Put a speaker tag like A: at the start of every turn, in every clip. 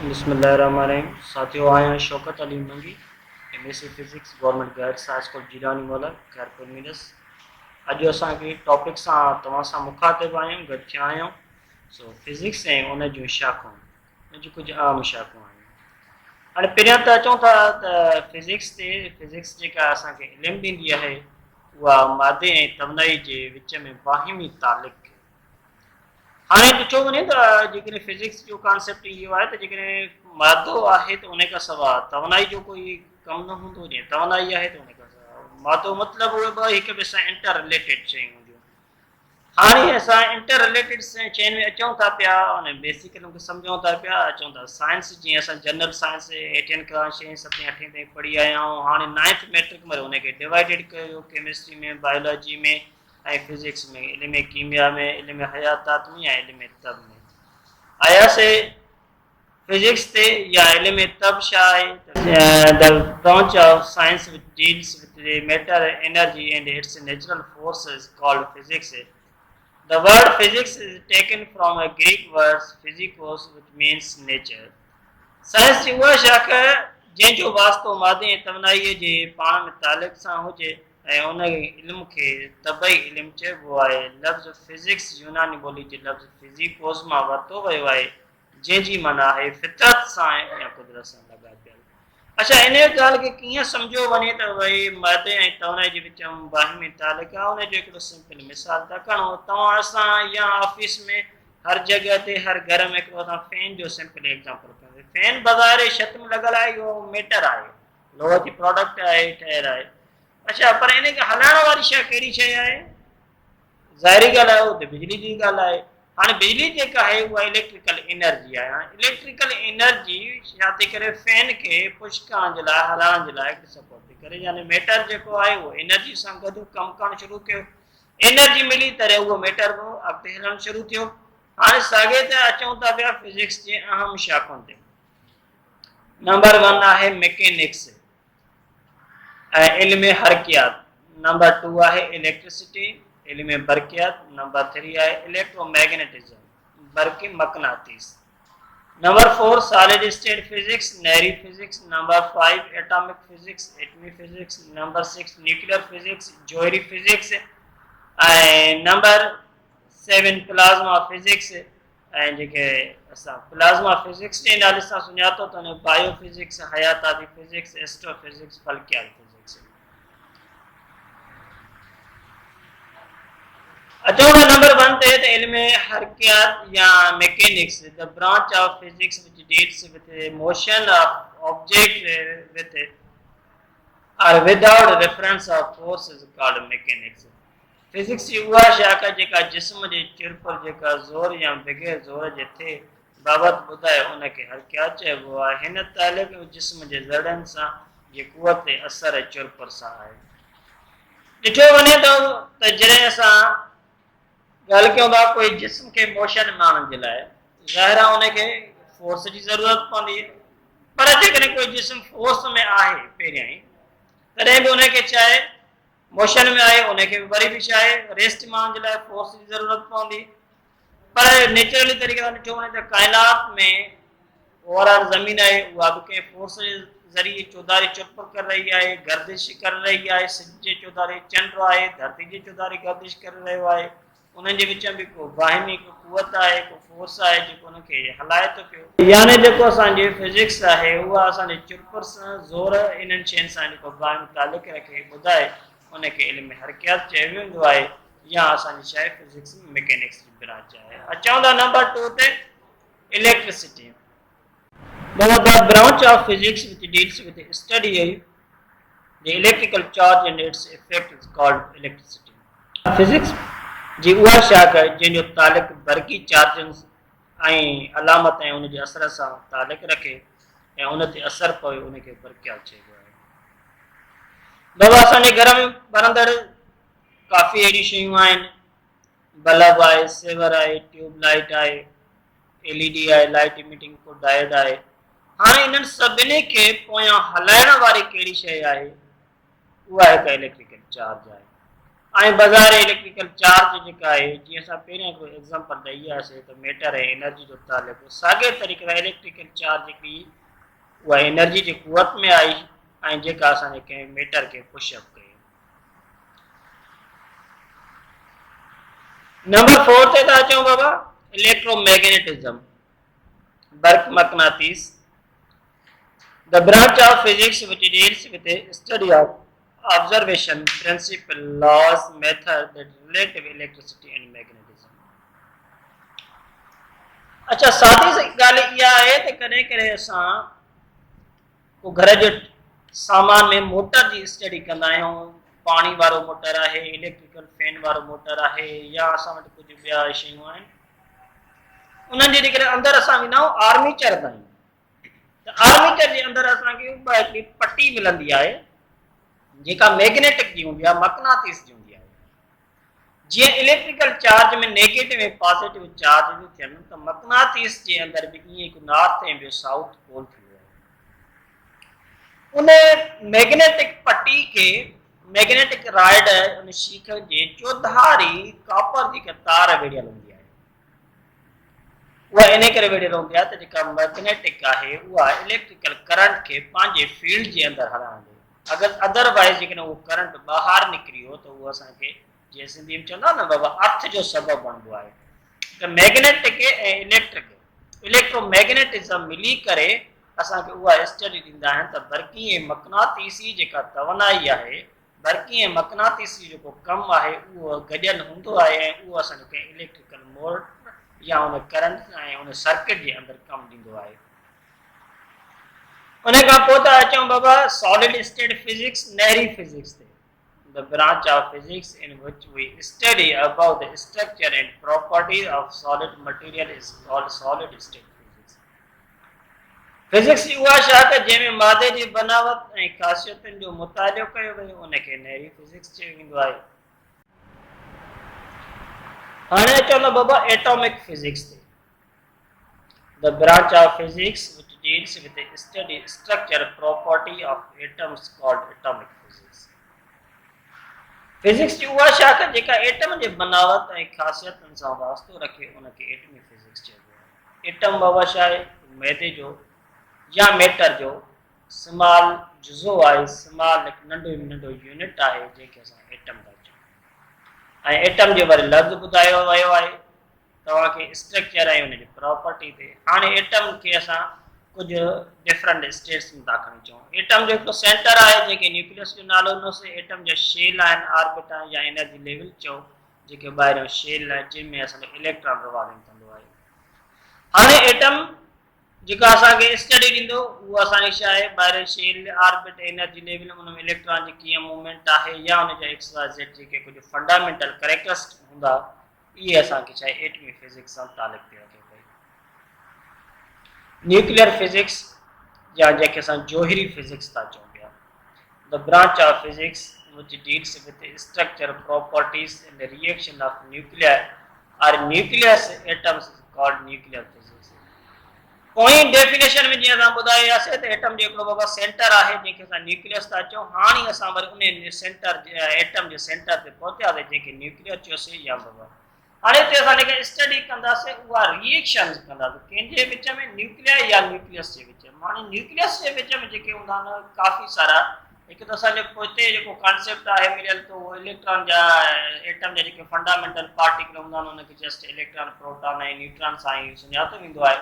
A: बिस्मिल्लाहिर्रहमानिर्रहीम। साथियों, आया Shaukat Ali Mangi, MSc physics government girls high school Jirani वाला खैरपुर मीनस। अॼु असांखे टॉपिक सां तव्हां सां मुखातिब आहियूं, गॾु थिया आहियूं। सो फिजिक्स ऐं उन जूं शाख़ूं, उन जूं कुझु आम शाख़ूं आहिनि। हाणे पहिरियां त अचूं था त फिजिक्स जेका असांखे इल्मु ॾींदी आहे उहा मादे ऐं तवनाई जे विच में बाहिमी तालिक़। हाणे ॾिठो वञे त जेकॾहिं फिजिक्स जो कॉन्सेप्ट इहो आहे त जेकॾहिं मादो आहे त उन खां सवाइ तवनाई जो कोई कमु न हूंदो। जीअं तवनाई आहे त उन खां सवाइ मादो मतिलबु उहे ॿ हिक ॿिए सां इंटर रिलेटेड शयूं हूंदियूं। हाणे असां इंटर रिलेटेड शयुनि में अचूं था पिया, उन बेसिक खे सम्झूं था पिया, अचूं था साइंस। जीअं असां जनरल साइंस 8 खां 6 7 8 ताईं पढ़ी आया आहियूं। हाणे 9th मैट्रिक में उनखे डिवाइडेड कयो, केमिस्ट्री में, बायोलॉजी में ऐं फिजिक्स में, इल्म कीमिया में, इल्म हयातात में या इल्म तब में आयासीं। फिजिक्स ते या इल्म तब छा आहे? The branch of science which deals with the matter, energy and its natural forces called physics. The word physics is taken from a Greek word physikos, which means nature. Science जी उहा शाख जंहिंजो वास्तो मादे ऐं तवनाईअ जे पाण में तालिक़ सां हुजे ऐं उन इल्म खे तबई इल्मु चइबो आहे। लफ़्ज़ फिजिक्स यूनानी ॿोली जे लफ़्ज़ फिजिकोस मां वरितो वियो आहे, जंहिंजी माना आहे फितरत सां या कुदरत सां लॻापियल। अच्छा, इन ॻाल्हि खे कीअं सम्झो वञे त भई मादे ऐं तवनाई जे विच में बाहिमी तालिक़ आहे? उनजो हिकिड़ो सिंपल मिसाल था खणो। तव्हां असां या ऑफिस में हर जगह ते हर घर में हिकिड़ो असां फैन जो सिंपल एग्जांपल खणूं। फैन बाज़ार छत में लॻल आहे, इहो मैटर आहे, लोह जी प्रोडक्ट आहे, ठहियल आहे। अच्छा, पर इन खे हलाइण वारी शइ कहिड़ी शइ आहे? ज़ाहिरी ॻाल्हि आहे, उहो त बिजली जी ॻाल्हि आहे। हाणे बिजली जेका आहे उहा इलेक्ट्रिकल एनर्जी आहे। हाणे इलेक्ट्रिकल एनर्जी छा थी करे? फैन खे पुश करण जे लाइ, हलाइण जे लाइ सपोर्ट थी करे। यानी मैटर जेको आहे उहो एनर्जी सां गॾु कमु करणु शुरू कयो, एनर्जी मिली त उहो मैटर अॻिते हलणु शुरू थियो। हाणे साॻे ते अचूं था पिया फिजिक्स जे अहम शाख़ुनि ते। नंबर 1 आहे मैकेनिक्स ऐं इल्म हरकियात। नंबर 2 आहे इलेक्ट्रिसिटी, इल्म बरकियात। नंबर 3 आहे इलेक्ट्रोमैग्नेटिज्म, बरक़ी मक़नातीस। नंबर 4 सॉलिड स्टेट फिजिक्स, नहरी फिजिक्स। नंबर 5 एटॉमिक फिजिक्स, एटमी फिजिक्स। नंबर 6 न्यूक्लियर फिजिक्स, जोहरी फिजिक्स। ऐं नंबर 7 प्लाज़्मा फिजिक्स। ऐं जेके असां प्लाज़्मा फिजिक्स जे नाले सां सुञातो त बायो फिजिक्स, हयाताती फिजिक्स, एस्ट्रोफिजिक्स, फल्कियात फिजिक्स। अचो नंबर 1 ते त इल्म हरकियात या mechanics, the branch of physics which deals with the motion of object with or without reference of force is called mechanics. Physics जी उहा शाखा जेका जिस्म जे चिरपुर जेका ज़ोर या बग़ैर ज़ोर जे थिए बाबति ॿुधाए, उनखे हरकियात चइबो आहे। हिन तालिक़ जिस्म जे ज़रनि सां जे कुवत असर चिरपुर सां आहे। ॾिठो वञे त जॾहिं असां ॻाल्हि कयूं था कोई जिस्म खे मोशन में आणण जे लाइ, ज़ाहिर आहे उनखे फोर्स जी ज़रूरत पवंदी आहे। पर जेकॾहिं कोई जिस्म फोर्स में आहे पहिरियां ई, तॾहिं बि उनखे चाहे मोशन में आहे, उनखे वरी बि छा आहे रेस्ट में आणण जे लाइ फोर्स जी ज़रूरत पवंदी। पर नेचुरली तरीक़े सां ॾिठो वञे त काइनात में ओवरऑल ज़मीन आहे उहा बि कंहिं फोर्स जे ज़रिए चौधारी चुप करे रही आहे, गर्दिश करे रही आहे। सिज जे चौधारी चंड आहे, धरती जे चौधारी गर्दिश करे रहियो आहे। उन्हनि जे विच में को बाहिमी को कुवत आहे, को फोर्स आहे जेको उनखे हलाए थो पियो। यानी जेको असांजी फिजिक्स आहे उहा असांजे चिरपुर सां ज़ोर इन्हनि शयुनि सां जेको बाहिमी तालिक़ रखे ॿुधाए, उनखे इल्म हरकियात चयो वेंदो आहे या असांजी छा आहे फिजिक्स मैकेनिक्स जी ब्रांच आहे। अचूं था नंबर 2 ते electricity. The branch of physics which deals with the study the electrical charge and its effect is called electricity. Physics जी उहा शाख आहे जंहिंजो तालिक़ बरक़ी चार्जनि ऐं अलामत ऐं उनजे असर सां तालिक़ रखे ऐं उन ते असर पवे, उनखे बरक़ियात चइबो आहे। बाबा असांजे घर में ॿरंदड़ काफ़ी अहिड़ी शयूं आहिनि। बल्ब आहे, सेवर आहे, ट्यूब लाइट आहे, एलईडी आहे, लाइट इमिटिंग को डायोड आहे। हाणे इन्हनि सभिनी खे पोयां हलाइण वारी कहिड़ी शइ आहे? उहा हिकु इलेक्ट्रिकल चार्ज आहे। ऐं बग़ैर इलेक्ट्रिकल चार्ज जेका आहे, जीअं असां पहिरियों हिकिड़ो एग्ज़ाम्पल ॾेई वियासीं त मैटर ऐं एनर्जी जो तालिक़ु, साॻे तरीक़े सां इलेक्ट्रिकल चार्ज हिकिड़ी उहा एनर्जी जी कुवत में आई ऐं जेका असांजे कंहिं मैटर खे पुशअप कई। नंबर 4 ते था अचूं बाबा, इलेक्ट्रोमैग्नेटिज्म, बर्क मक़नातीस, the branch of physics which deals with the study of observation, principle, laws, method that relate to electricity and magnetism. अच्छा, सादी सी ॻाल्हि इहा आहे त कॾहिं कॾहिं असां को घर जो सामान में मोटर जी स्टडी कंदा आहियूं, पाणी वारो मोटर आहे, इलेक्ट्रिकल फैन वारो मोटर आहे, या असां वटि कुझु ॿिया शयूं आहिनि, उन्हनि जे जेकॾहिं अंदरि असां वेंदा आहियूं आर्मीचर ताईं, त आर्मीचर जे अंदरि असांखे हिकिड़ी पटी मिलंदी आहे जेका मैग्नेटिक जी हूंदी आहे, मक़नातीस जी हूंदी आहे। जीअं इलेक्ट्रिकल चार्ज में नेगेटिव ऐं पॉजिटिव चार्ज बि थियनि, त मक़नातीस जे अंदरि बि ईअं हिकु नॉर्थ ऐं ॿियो साउथ पोल थींदो आहे। उन मैग्नेटिक पटी खे मैग्नेटिक राइड उन शीख जे चोधारी कॉपर जी तार विढ़ियल हूंदी आहे। उहा इन करे विढ़ियल हूंदी आहे त जेका मैग्नेटिक आहे उहा इलेक्ट्रिकल करंट खे पंहिंजे फील्ड जे अंदरि हलाईंदी। अगरि अदरवाइज़ जेकॾहिं उहो करंट ॿाहिरि निकिरी वियो त उहो असांखे, जीअं सिंधी में चवंदा न बाबा, अर्थ जो सबबु बणिबो आहे। त मैग्नेटिक ऐं इलेक्ट्रोमैग्नेटिज्म मिली करे असांखे उहा स्टडी ॾींदा आहिनि त बरक़ी ऐं मक़नातीसी जेका तवनाई आहे, बरक़ी ऐं मक़नातीसी जेको कमु आहे उहो गॾियल हूंदो आहे ऐं उहो असांखे कंहिं इलेक्ट्रिकल मोड या उन करंट ऐं उन सर्किट जे अंदरि कमु ॾींदो आहे। उन खां पोइ था अचूं बाबा सॉलिड स्टेट फिजिक्स, नहरी फिजिक्स ते, the branch of physics in which we study about the structure and properties of solid material is called solid state physics. Physics जी उहा शाख जंहिंमें मादे जी बनावट ऐं ख़ासियतुनि जो मुतालियो कयो वियो उनखे नहरी फिजिक्स चयो वेंदो आहे। हाणे अचूं था बाबा एटॉमिक फिजिक्स ते, the branch of physics which deals with the study structure property of atoms called atomic physics. Physics जी उहा शाख जेका एटम जे बनावट ऐं ख़ासियतुनि सां वास्तो रखे उनखे एटमी फिजिक्स चइबो आहे। एटम बाबा छा आहे? मैदे जो या मैटर जो स्मॉल जुज़ो आहे, स्मॉल नंढो यूनिट आहे जंहिंखे असां एटम था चऊं। ऐं एटम जो वरी लफ़्ज़ ॿुधायो वियो आहे तव्हांखे स्ट्रक्चर ऐं उनजी प्रॉपर्टी ते। हाणे एटम खे असां कुझु डिफरेंट स्टेट्स में था खणी अचूं। एटम जो हिकिड़ो सेंटर आहे जंहिंखे न्यूक्लियस जो नालो ॾिनोसीं। एटम जा शेल आहिनि, ऑर्बिट आहे या एनर्जी लेवल चओ, जेके ॿाहिरियों शेल आहे जंहिंमें असांजो इलेक्ट्रॉन रिवॉल्विंग कंदो आहे। हाणे एटम जेका असांखे स्टडी ॾींदो उहो असांखे छा आहे? ॿाहिरियों शेल, ऑर्बिट, एनर्जी लेवल, उन में इलेक्ट्रॉन जी कीअं मूवमेंट आहे या उनजा XYZ जेके कुझु फंडामेंटल कैरेक्टरिस्टिक हूंदा, इहे असांखे छा आहे? एटमी फिजिक्स सां तालुक़ थी रखे पई। न्यूक्लियर फिजिक्स या जंहिंखे असां जोहरी फिजिक्स था चऊं पिया, the branch of physics which deals with the structure, properties and the reaction of nuclei or nucleus atoms is called nuclear physics. कोई डेफिनेशन में जीअं असां ॿुधायासीं त एटम जो हिकिड़ो बाबा सेंटर आहे जंहिंखे असां न्यूक्लियस था चऊं। हाणे असां वरी उन सेंटर एटम जे सेंटर ते पहुतियासीं जंहिंखे न्यूक्लियर चयोसीं या बाबा। हाणे हिते असां जेके स्टडी कंदासीं उहा रिएक्शन कंदासीं कंहिंजे विच में, न्यूक्लियर या न्यूक्लियस जे विच में। हाणे न्यूक्लियस जे विच में जेके हूंदा आहिनि काफ़ी सारा, हिकु त असांजो पोइ जेको कॉन्सेप्ट आहे मिलियल त उहो इलेक्ट्रॉन जा, एटम जा जेके फंडामेंटल पार्टिकल हूंदा आहिनि उनखे जस्ट इलेक्ट्रॉन, प्रोटॉन ऐं न्यूट्रॉन सां ई सुञातो वेंदो आहे।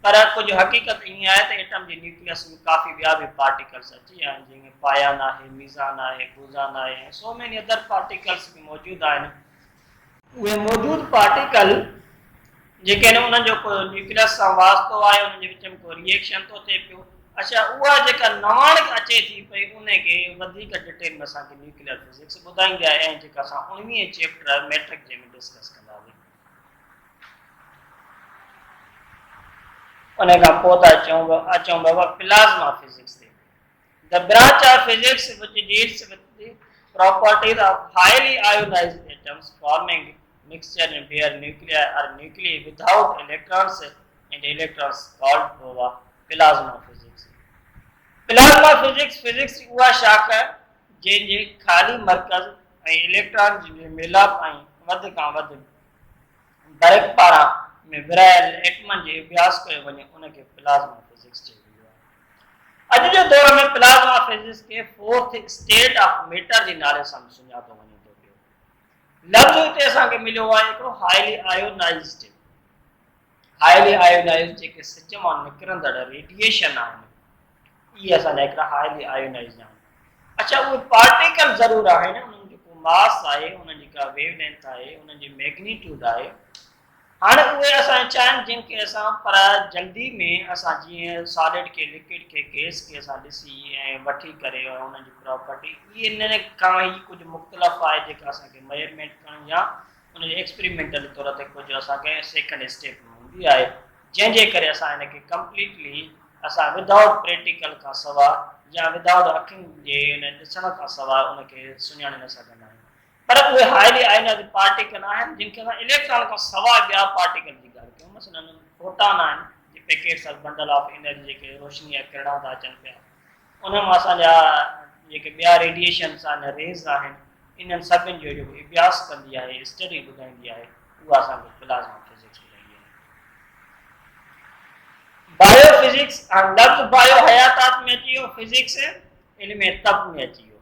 A: पर कुझु हक़ीक़त ईअं आहे त एटम जी न्यूक्लियस में काफ़ी ॿिया बि पार्टिकल्स अची विया आहिनि, जंहिंमें पायान आहे, मीज़ान आहे, बोज़ान आहे ऐं सो मेनी अदर पार्टिकल्स बि मौजूदु आहिनि। उहे मौजूदु पार्टिकल जेके आहिनि उन्हनि जो को न्यूक्लियस सां वास्तो आहे, उन्हनि जे विच में को रिएक्शन थो थिए पियो। अच्छा, उहा जेका नवाणक अचे थी पई उनखे वधीक डिटेल में असांखे न्यूक्लियर फिजिक्स ॿुधाईंदी आहे ऐं जेका असां 19 चैप्टर मैट्रिक जे में डिस्कस कंदासीं। उन खां पोइ था अचूं बाबा प्लाज़्मा फिजिक्स ते, the branch of physics which deals with the properties of highly ionized atoms forming mixture in where nuclei or nuclei without electrons and electrons called plasma physics. Plasma physics physics उहा शाख है जंहिंजे ख़ाली मरकज़ ऐं electron जे मेलाप ऐं वध खां वध डायरेक्ट पारां में विरहायल एटमनि जे अभ्यास कयो वञे उनखे प्लाज़्मा फिजिक्स चइबो आहे। अॼु जे दौर में प्लाज़्मा फिजिक्स खे फोर्थ स्टेट ऑफ मैटर जे नाले सां सुञातो वञे थो पियो। लफ़्ज़ हिते असांखे मिलियो आहे हिकिड़ो हाईली आयोनाइज़्ड। हाईली आयोनाइज़्ड जेके सिज मां निकिरंदड़ रेडिएशन आहिनि इहे असांजा हिकिड़ा हाईली आयोनाइज़्ड आहिनि। अच्छा उहे पार्टिकल ज़रूरु आहिनि, उन्हनि जो को मास आहे, उन्हनि जी का वेवलेंथ आहे, उन्हनि जी मैग्नीट्यूड आहे। हाणे उहे असां चाहिनि जिनखे असां पर जल्दी में असां जीअं सॉलिड के लिक्विड के गैस के असां ॾिसी ऐं वठी करे उन्हनि जी प्रॉपर्टी इहे इन खां ई कुझु मुख़्तलिफ़ आहे जेका असांखे मेजरमेंट करणु या उनजे एक्सपेरिमेंटल तौर ते कुझु असांखे सेकेंड स्टेप में हूंदी आहे जंहिंजे करे असां हिनखे कंप्लीटली असां विदाउट प्रैक्टिकल खां सवाइ या विदाउट अखियुनि जे ॾिसण खां सवाइ उनखे सुञाणे न सघंदा आहियूं। पर उहे हाईली आयोनाइज़्ड पार्टिकल आहिनि जिनखे असां इलेक्ट्रॉन खां सवाइ ॿिया पार्टिकल जी ॻाल्हि कयूं, मसलन फोटॉन आहिनि packets of bundle of energy जेके रोशनी जा किरणा था अचनि पिया, उन मां असांजा जेके ॿिया रेडिएशन्स आहिनि रेज़ आहिनि इन्हनि सभिनि जो जेको अभ्यास कंदी आहे स्टडी ॿुधाईंदी आहे उहा असांखे प्लाज़्मा फिजिक्स ॿुधाईंदी आहे। बायोफिजिक्स लफ़्ज़ बायो हयातात में अची वियो, फिजिक्स इल्म तब में अची वियो।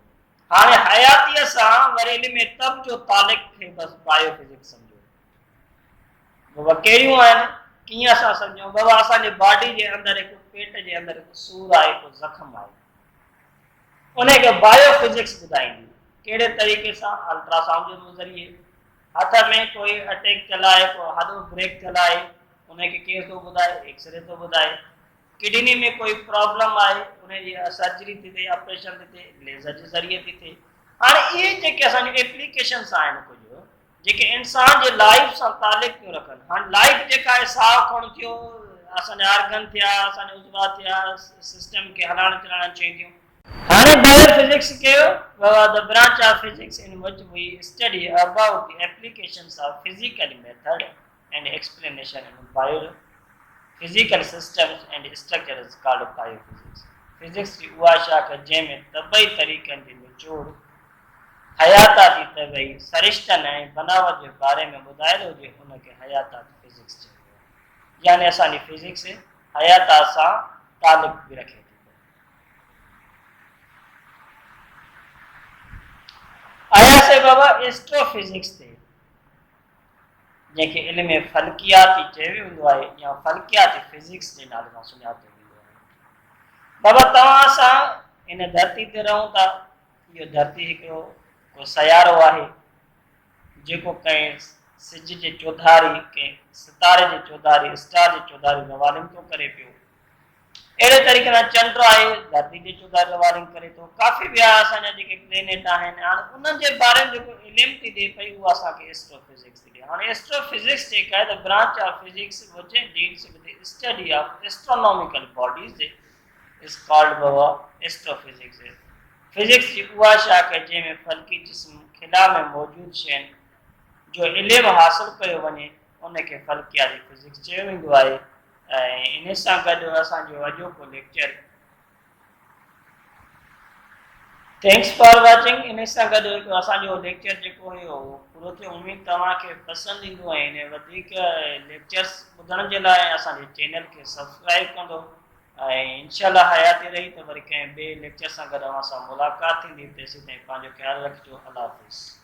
A: हाणे हयातीअ सां वरी इल्म तब जो तालिक़ खे बसि बायोफिजिक्स सम्झो। बाबा कहिड़ियूं आहिनि कीअं असां सम्झूं? बाबा असांजे बॉडी जे अंदरि हिकु पेट जे अंदरि हिकु सूर आहे, हिकु ज़ख़्म आहे, उनखे बायोफिजिक्स ॿुधाईंदी। कहिड़े तरीक़े सां? अल्ट्रासाउंड जे ज़रिए, हथ में कोई अटैक थियल आहे, को हॾो ब्रेक थियल आहे, उनखे केरु थो ॿुधाए? एक्सरे थो ॿुधाए। किडनी में कोई प्रॉब्लम आहे, उनजी सर्जरी थी थिए, ऑपरेशन थी थिए, लेज़र जे ज़रिए थी थिए। हाणे इहे जेके असांजी एप्लीकेशन्स आहिनि कुझु जेके इंसान जे लाइफ सां तालिक़ थियूं रखनि। हाणे लाइफ जेका आहे साह खणण थियो, असांजा ऑर्गन थिया, असांजा उज़वा थिया, सिस्टम खे हलाइण चलाइण शयूं थियूं। हाणे बायोफिजिक्स कयो the branch of physics in which we study about the applications of physical method and explanation in bio physical systems and structure is called biophysics. Physics की उहा शाख जंहिंमें तबई तरीक़नि जी निचोड़ हयाताती तबई सरिश्तनि ऐं बनावट जे बारे में ॿुधायल हुजे उनखे हयाताती फिजिक्स चइबो आहे। यानी असांजी फिजिक्स हयातात सां तालुक़ बि रखे थी। आयासीं बाबा एस्ट्रोफिजिक्स ते जंहिंखे इल्म फल्कियाती चयो वेंदो आहे या फल्कियाती फिजिक्स जे नाले सां सुञातो वेंदो आहे। बाबा तव्हां असां इन धरती ते रहूं था, इहो धरती हिकिड़ो को सयारो आहे जेको कंहिं सिज जे चौधारी कंहिं सितारे जे चौधारी स्टार जे चौधारी रवालिंग थो करे पियो। अहिड़े तरीक़े सां चंड आहे धरती जे चौधारी रवालिंग करे थो। काफ़ी ॿिया असांजा जेके प्लेनेट आहिनि हाणे उन्हनि जे बारे में जेको इल्म थी ॾिए पई उहा असांखे एस्ट्रोफिजिक्स थी ॾिए। हाणे एस्ट्रोफिजिक्स जेका आहे the branch of physics which deals with the study of astronomical bodies is called बाबा एस्ट्रोफिजिक्स। फिजिक्स जी उहा शाख जंहिंमें फल्की जिस्म खिला में मौजूदु शयुनि जो इल्म हासिल कयो वञे उनखे फल्कियाती फिजिक्स चयो वेंदो आहे। ऐं इन सां गॾु असांजो अॼोको लेक्चर थैंक्स फॉर वॉचिंग। इन सां गॾु असांजो लेक्चर जेको हुयो पूरो थियो। उमेद तव्हांखे पसंदि ईंदो ऐं इन वधीक लेक्चर्स ॿुधण जे लाइ असांजे चैनल खे सब्सक्राइब कंदो ऐं इंशाअल्लाह हयाती रही त वरी कंहिं ॿिए लेक्चर सां गॾु असां मुलाक़ात थींदी। तेसीं ताईं पंहिंजो ख़्यालु रखिजो। अल्लाह हाफ़िज़।